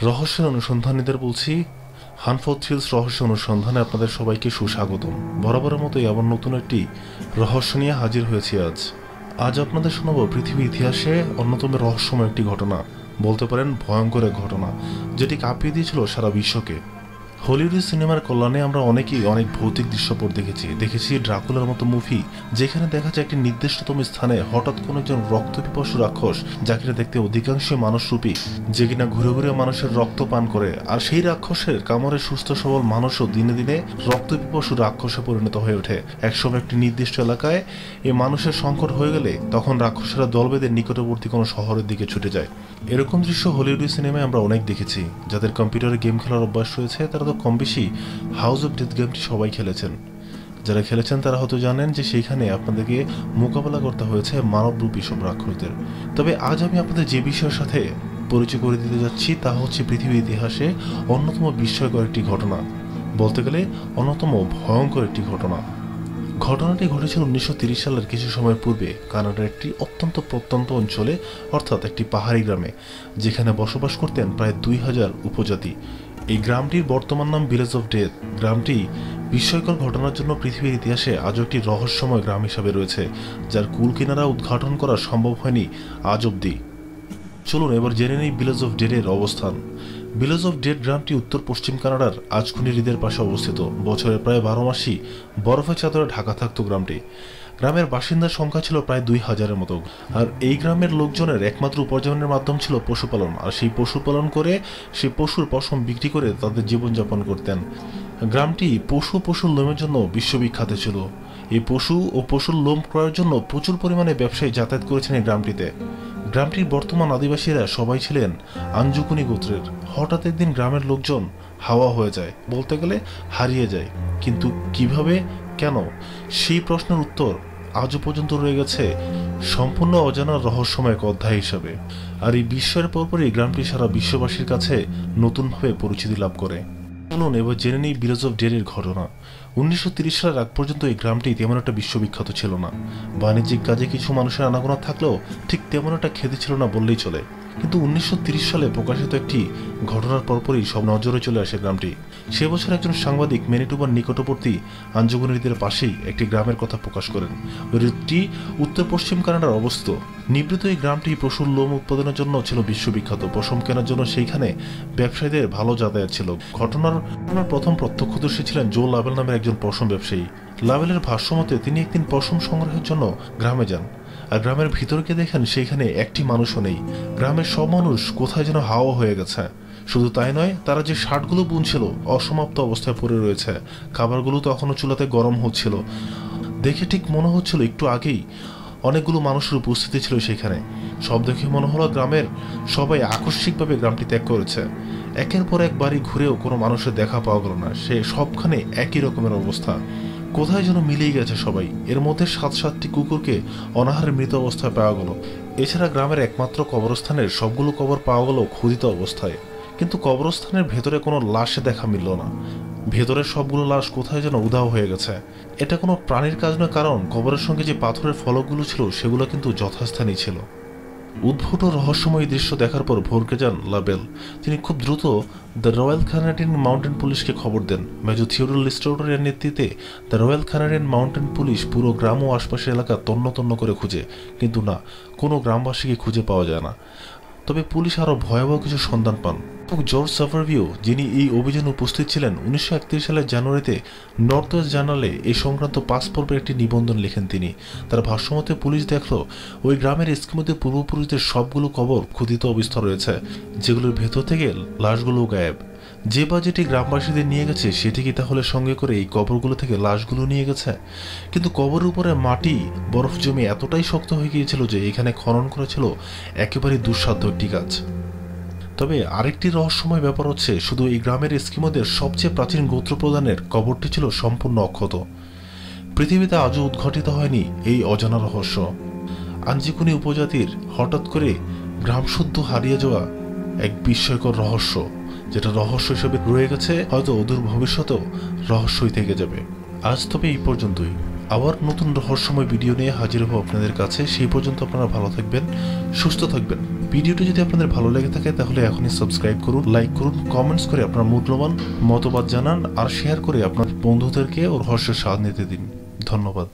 রহস্যের অনুসন্ধানীদের বলছি, হানফোর্ড থ্রিলস রহস্য অনুসন্ধানে আপনাদের সবাইকে সুস্বাগতম। বরাবরের মতোই আবার নতুন একটি রহস্য নিয়ে হাজির হয়েছি আজ আপনাদের শোনাব পৃথিবীর ইতিহাসে অন্যতম রহস্যময় একটি ঘটনা, বলতে পারেন ভয়ঙ্কর এক ঘটনা, যেটি কাঁপিয়ে দিয়েছিল সারা বিশ্বকে। হলিউডের সিনেমার কল্যাণে আমরা অনেকেই অনেক ভৌতিক দৃশ্যপট দেখেছি ড্রাকুলার মতো মুভি, যেখানে দেখা যায় একটি নির্দিষ্টতম স্থানে হঠাৎ কোনো একজন রক্তপিপাসু রাক্ষস, যা কিনা দেখতে অধিকাংশই মানুষরূপী, যে কিনা ঘুরে ঘুরে মানুষের রক্ত পান করে, আর সেই রাক্ষসের কামড়ে সুস্থ সবল মানুষও দিনে দিনে রক্তপিপাসু রাক্ষসে পরিণত হয়ে ওঠে। একসময় একটি নির্দিষ্ট এলাকায় এই মানুষের সংকট হয়ে গেলে তখন রাক্ষসেরা দল বেঁধে নিকটবর্তী কোনো শহরের দিকে ছুটে যায়। এরকম দৃশ্য হলিউডের সিনেমায় আমরা অনেক দেখেছি। যাদের কম্পিউটারে গেম খেলার অভ্যাস রয়েছে তারা কম বেশি হাউস অফ ডেথ গেমটি সবাই খেলেছেন। যারা খেলেছেন তারা হয়তো জানেন যে সেইখানে আপনাদেরকে মোকাবেলা করতে হয়েছে মানবরূপী সব রাক্ষসদের। তবে আজ আমি আপনাদের যে বিষয়ের সাথে পরিচয় করে দিতে যাচ্ছি তা হচ্ছে পৃথিবীর ইতিহাসে অন্যতম বিস্ময়কর একটি ঘটনা, বলতে গেলে অন্যতম ভয়ঙ্কর একটি ঘটনা। ঘটনাটি ঘটেছিল 1930 সালের কিছু সময় পূর্বে কানাডার একটি অত্যন্ত প্রত্যন্ত অঞ্চলে, অর্থাৎ একটি পাহাড়ি গ্রামে, যেখানে বসবাস করতেন প্রায় 2000 উপজাতি। এই গ্রামটির বর্তমান নাম ভিলেজ অফ ডেথ। গ্রামটি বিস্ময়কর ঘটনার জন্য পৃথিবীর ইতিহাসে আজও একটি রহস্যময় গ্রাম হিসাবে রয়েছে, যার কুল কিনারা উদ্ঘাটন করা সম্ভব হয়নি আজ অবধি। চলুন এবার জেনে নেই ভিলেজ অফ ডেথের অবস্থান। ভিলেজ অফ ডেথ গ্রামটি উত্তর পশ্চিম কানাডার আজকুনি হ্রদের পাশে অবস্থিত। বছরের প্রায় 12 মাসই বরফের চাদরে ঢাকা থাকত গ্রামটি। গ্রামের বাসিন্দার সংখ্যা ছিল প্রায় 2000-এর মতো। আর এই গ্রামের লোকজনের একমাত্র উপার্জনের মাধ্যম ছিল পশুপালন, আর সেই পশুপালন করে সেই পশুর পশম বিক্রি করে তাদের জীবনযাপন করতেন। গ্রামটি পশুর লোমের জন্য বিশ্ববিখ্যাত ছিল। এই পশু ও পশুর লোম ক্রয়ের জন্য প্রচুর পরিমাণে ব্যবসায়ী যাতায়াত করেছেন এই গ্রামটিতে। গ্রামটির বর্তমান আদিবাসীরা সবাই ছিলেন আঞ্জুকুনি গোত্রের। হঠাৎ একদিন গ্রামের লোকজন হাওয়া হয়ে যায়, বলতে গেলে হারিয়ে যায়। কিন্তু কিভাবে, কেন, সেই প্রশ্নের উত্তর আজও পর্যন্ত রয়ে গেছে সম্পূর্ণ অজানা রহস্যময় এক অধ্যায় হিসাবে। আর এই বিস্ময়ের পরপরই গ্রামটি সারা বিশ্ববাসীর কাছে নতুনভাবে পরিচিতি লাভ করে। চলুন এবার জেনে নিই ভিলেজ অফ ডেথের ঘটনা। 1930 সালের আগ পর্যন্ত এই গ্রামটি তেমন একটা বিশ্ববিখ্যাত ছিল না। বাণিজ্যিক কাজে কিছু মানুষের আনাগোনা থাকলেও ঠিক তেমন একটা খ্যাতি ছিল না বললেই চলে। কিন্তু 1930 সালে প্রকাশিত একটি ঘটনার পরপরই সব নজরে চলে আসে গ্রামটি। সে বছর একজন সাংবাদিক ম্যানিটোবার নিকটবর্তী আঞ্জুকুনি হ্রদের পাশেই একটি গ্রামের কথা প্রকাশ করেন। হ্রদটি উত্তর পশ্চিম কানাডার অবস্থিত। নিবৃত এই গ্রামটি পশুর লোম উৎপাদনের জন্য ছিল বিশ্ববিখ্যাত। পশম কেনার জন্য সেইখানে ব্যবসায়ীদের ভালো যাতায়াত ছিল। ঘটনার প্রথম প্রত্যক্ষদর্শী ছিলেন জো লাবেল নামের একজন পশম ব্যবসায়ী। লাবেলের ভাষ্যমতে তিনি একদিন পশম সংগ্রহের জন্য গ্রামে যান, আর গ্রামের ভিতরকে দেখেন সেইখানে একটি মানুষও নেই। গ্রামের সব মানুষ কোথায় যেন হাওয়া হয়ে গেছে। শুধু তাই নয়, তারা যে শার্টগুলো বুনছিল অসমাপ্ত অবস্থায় পড়ে রয়েছে। খাবারগুলো তখনও চুলাতে গরম হচ্ছিল। দেখে ঠিক মনে হচ্ছিল একটু আগেই অনেকগুলো মানুষের উপস্থিতি ছিল সেখানে। সব দেখে মনে হলো গ্রামের সবাই আকস্মিকভাবে গ্রামটি ত্যাগ করেছে। একের পর এক বাড়ি ঘুরেও কোনো মানুষের দেখা পাওয়া গেল না। সে সবখানে একই রকমের অবস্থা, কোথায় যেন মিলেই গেছে সবাই। এর মধ্যে 7-7টি কুকুরকে অনাহারে মৃত অবস্থায় পাওয়া গেল। এছাড়া গ্রামের একমাত্র কবরস্থানের সবগুলো কবর পাওয়া গেল খোদিত অবস্থায়। কিন্তু কবরস্থানের ভেতরে কোনো লাশে দেখা মিলল না। ভেতরের সবগুলো লাশ কোথায় যেন উধাও হয়ে গেছে। এটা কোনো প্রাণীর কাজ নয়, কারণ কবরের সঙ্গে যে পাথরের ফলকগুলো ছিল সেগুলো কিন্তু যথাস্থানেই ছিল। উদ্ভূত রহস্যময় দৃশ্য দেখার পর ভরকে যান লাবেল। তিনি খুব দ্রুত দ্য রয়্যাল কানাডিয়ান মাউন্টেন পুলিশকে খবর দেন। মেজর থিওডোর লিস্টাউটের নেতৃত্বে the royal Canadian mountain police পুরো গ্রাম ও আশপাশের এলাকা তন্ন তন্ন করে খুঁজে, কিন্তু না, কোনো গ্রামবাসীকে খুঁজে পাওয়া যায় না। তবে পুলিশ আরও ভয়াবহ কিছু সন্ধান পান। জর্জ সাভারভিও, যিনি এই অভিযানে উপস্থিত ছিলেন, 1931 সালের জানুয়ারিতে নর্থ ওয়েস্ট জার্নালে এই সংক্রান্ত 5 পর্বের একটি নিবন্ধন লেখেন তিনি। তার ভাষ্যমতে পুলিশ দেখল ওই গ্রামের এস্কিমোদের পূর্বপুরুষদের সবগুলো কবর খোদিত অবস্থা রয়েছে, যেগুলোর ভেতর থেকে লাশগুলো গায়েব। যে বা যেটি গ্রামবাসীদের নিয়ে গেছে সেটি কি তাহলে সঙ্গে করে এই কবরগুলো থেকে লাশগুলো নিয়ে গেছে? কিন্তু কবরের উপরে মাটি বরফ জমে এতটাই শক্ত হয়ে গিয়েছিল যে এখানে খনন করা ছিল একেবারে দুঃসাধ্য একটি কাজ। তবে আরেকটি রহস্যময় ব্যাপার হচ্ছে, শুধু এই গ্রামের এস্কিমোদের সবচেয়ে প্রাচীন গোত্র প্রধানের কবরটি ছিল সম্পূর্ণ অক্ষত। পৃথিবীতে আজও উদ্ঘাটিত হয়নি এই অজানা রহস্য। আঞ্জুকুনি উপজাতির হঠাৎ করে গ্রামশুদ্ধ হারিয়ে যাওয়া এক বিস্ময়কর রহস্য, যেটা রহস্য হিসেবে রয়ে গেছে, হয়তো অদূর ভবিষ্যতেও রহস্যই থেকে যাবে। আজ তবে এই পর্যন্তই। আবার নতুন রহস্যময় ভিডিও নিয়ে হাজির হব আপনাদের কাছে। সেই পর্যন্ত আপনারা ভালো থাকবেন, সুস্থ থাকবেন। ভিডিওটি যদি আপনাদের ভালো লেগে থাকে তাহলে এখনই সাবস্ক্রাইব করুন, লাইক করুন, কমেন্টস করে আপনার মূল্যবান মতবাদ জানান আর শেয়ার করে আপনার বন্ধুদেরকে ও রহস্যের স্বাদ নিতে দিন। ধন্যবাদ।